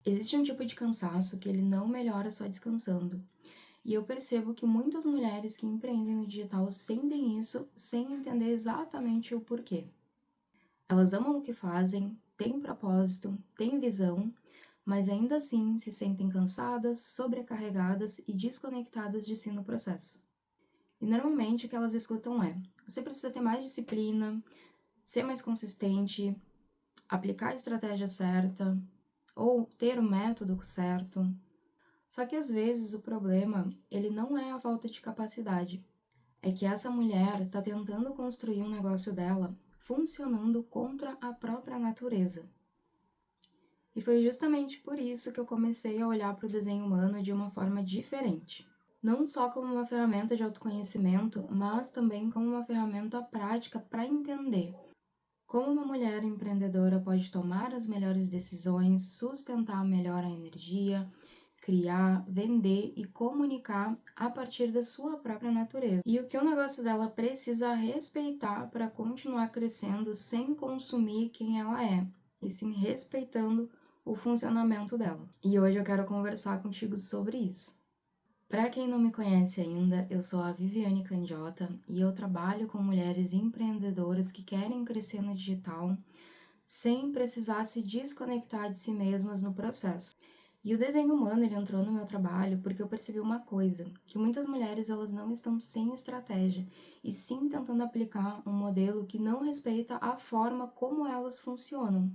Existe um tipo de cansaço que ele não melhora só descansando. E eu percebo que muitas mulheres que empreendem no digital sentem isso sem entender exatamente o porquê. Elas amam o que fazem, têm propósito, têm visão, mas ainda assim se sentem cansadas, sobrecarregadas e desconectadas de si no processo. E normalmente o que elas escutam é: você precisa ter mais disciplina, ser mais consistente, aplicar a estratégia certa ou ter o método certo. Só que às vezes o problema, ele não é a falta de capacidade. É que essa mulher está tentando construir um negócio dela funcionando contra a própria natureza. E foi justamente por isso que eu comecei a olhar para o desenho humano de uma forma diferente. Não só como uma ferramenta de autoconhecimento, mas também como uma ferramenta prática para entender como uma mulher empreendedora pode tomar as melhores decisões, sustentar melhor a energia, criar, vender e comunicar a partir da sua própria natureza. E o que o negócio dela precisa respeitar para continuar crescendo sem consumir quem ela é, e sim respeitando o funcionamento dela. E hoje eu quero conversar contigo sobre isso. Para quem não me conhece ainda, eu sou a Viviane Candiota e eu trabalho com mulheres empreendedoras que querem crescer no digital sem precisar se desconectar de si mesmas no processo. E o desenho humano, ele entrou no meu trabalho porque eu percebi uma coisa, que muitas mulheres elas não estão sem estratégia, e sim tentando aplicar um modelo que não respeita a forma como elas funcionam.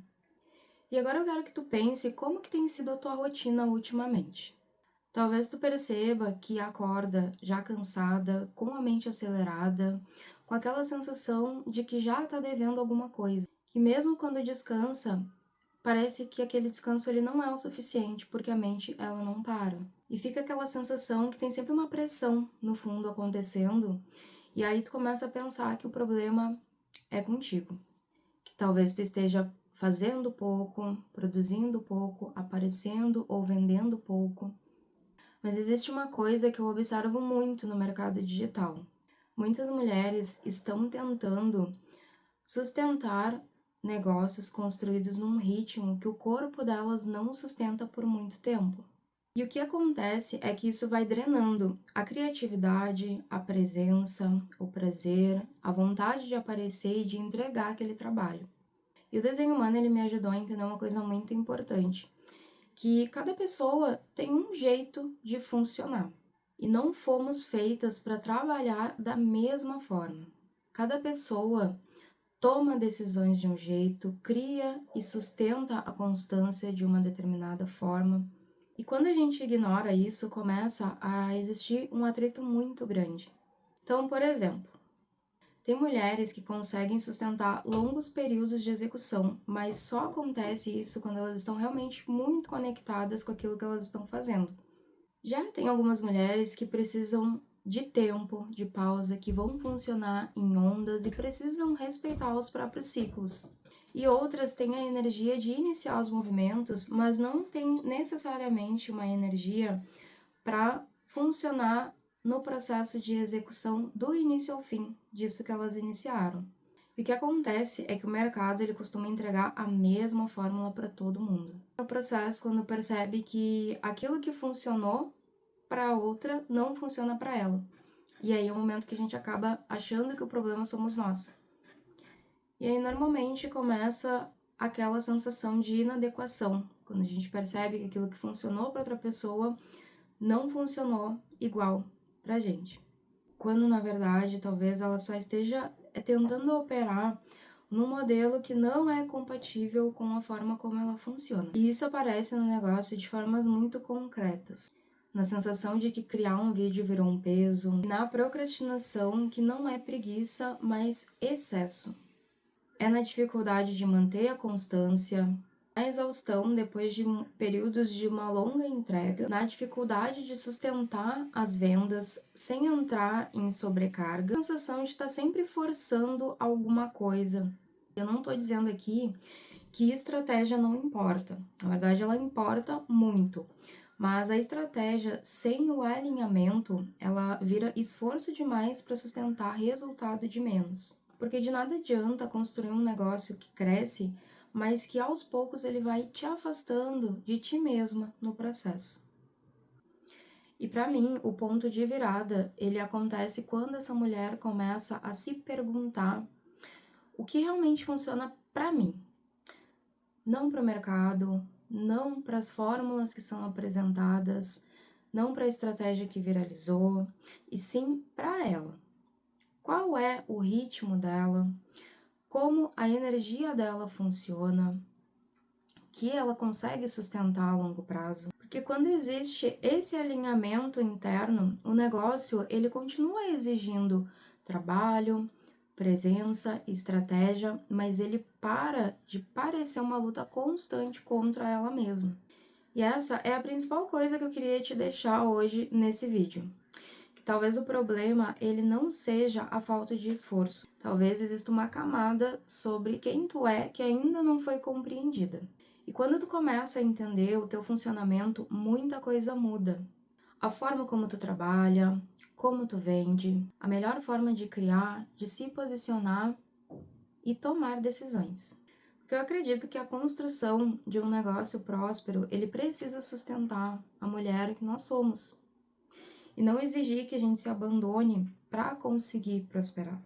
E agora eu quero que tu pense como que tem sido a tua rotina ultimamente. Talvez tu perceba que acorda já cansada, com a mente acelerada, com aquela sensação de que já está devendo alguma coisa. E mesmo quando descansa, parece que aquele descanso ele não é o suficiente, porque a mente ela não para. E fica aquela sensação que tem sempre uma pressão no fundo acontecendo, e aí tu começa a pensar que o problema é contigo. Que talvez tu esteja fazendo pouco, produzindo pouco, aparecendo ou vendendo pouco. Mas existe uma coisa que eu observo muito no mercado digital. Muitas mulheres estão tentando sustentar negócios construídos num ritmo que o corpo delas não sustenta por muito tempo. E o que acontece é que isso vai drenando a criatividade, a presença, o prazer, a vontade de aparecer e de entregar aquele trabalho. E o desenho humano ele me ajudou a entender uma coisa muito importante, que cada pessoa tem um jeito de funcionar e não fomos feitas para trabalhar da mesma forma. Cada pessoa toma decisões de um jeito, cria e sustenta a constância de uma determinada forma. E quando a gente ignora isso, começa a existir um atrito muito grande. Então, por exemplo, tem mulheres que conseguem sustentar longos períodos de execução, mas só acontece isso quando elas estão realmente muito conectadas com aquilo que elas estão fazendo. Já tem algumas mulheres que precisam de tempo, de pausa, que vão funcionar em ondas e precisam respeitar os próprios ciclos. E outras têm a energia de iniciar os movimentos, mas não têm necessariamente uma energia para funcionar no processo de execução do início ao fim disso que elas iniciaram. E o que acontece é que o mercado ele costuma entregar a mesma fórmula para todo mundo. No processo, quando percebe que aquilo que funcionou para outra não funciona para ela. E aí é o momento que a gente acaba achando que o problema somos nós. E aí normalmente começa aquela sensação de inadequação, quando a gente percebe que aquilo que funcionou para outra pessoa não funcionou igual pra gente. Quando na verdade talvez ela só esteja tentando operar num modelo que não é compatível com a forma como ela funciona. E isso aparece no negócio de formas muito concretas. Na sensação de que criar um vídeo virou um peso, na procrastinação que não é preguiça, mas excesso. É na dificuldade de manter a constância, na exaustão depois de períodos de uma longa entrega, na dificuldade de sustentar as vendas sem entrar em sobrecarga, a sensação de estar sempre forçando alguma coisa. Eu não estou dizendo aqui que estratégia não importa, na verdade ela importa muito, mas a estratégia sem o alinhamento, ela vira esforço demais para sustentar resultado de menos. Porque de nada adianta construir um negócio que cresce, mas que aos poucos ele vai te afastando de ti mesma no processo. E para mim, o ponto de virada, ele acontece quando essa mulher começa a se perguntar o que realmente funciona para mim, não para o mercado, não para as fórmulas que são apresentadas, não para a estratégia que viralizou, e sim para ela. Qual é o ritmo dela? Como a energia dela funciona? Que ela consegue sustentar a longo prazo? Porque quando existe esse alinhamento interno, o negócio ele continua exigindo trabalho, presença, estratégia, mas ele para de parecer uma luta constante contra ela mesma. E essa é a principal coisa que eu queria te deixar hoje nesse vídeo. Que talvez o problema ele não seja a falta de esforço. Talvez exista uma camada sobre quem tu é que ainda não foi compreendida. E quando tu começa a entender o teu funcionamento, muita coisa muda. A forma como tu trabalha, como tu vende, a melhor forma de criar, de se posicionar e tomar decisões. Porque eu acredito que a construção de um negócio próspero, ele precisa sustentar a mulher que nós somos. E não exigir que a gente se abandone para conseguir prosperar.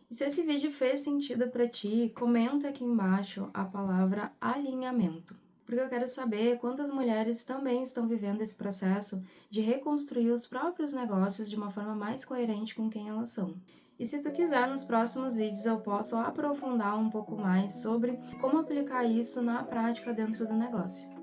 E se esse vídeo fez sentido para ti, comenta aqui embaixo a palavra alinhamento. Porque eu quero saber quantas mulheres também estão vivendo esse processo de reconstruir os próprios negócios de uma forma mais coerente com quem elas são. E se tu quiser, nos próximos vídeos eu posso aprofundar um pouco mais sobre como aplicar isso na prática dentro do negócio.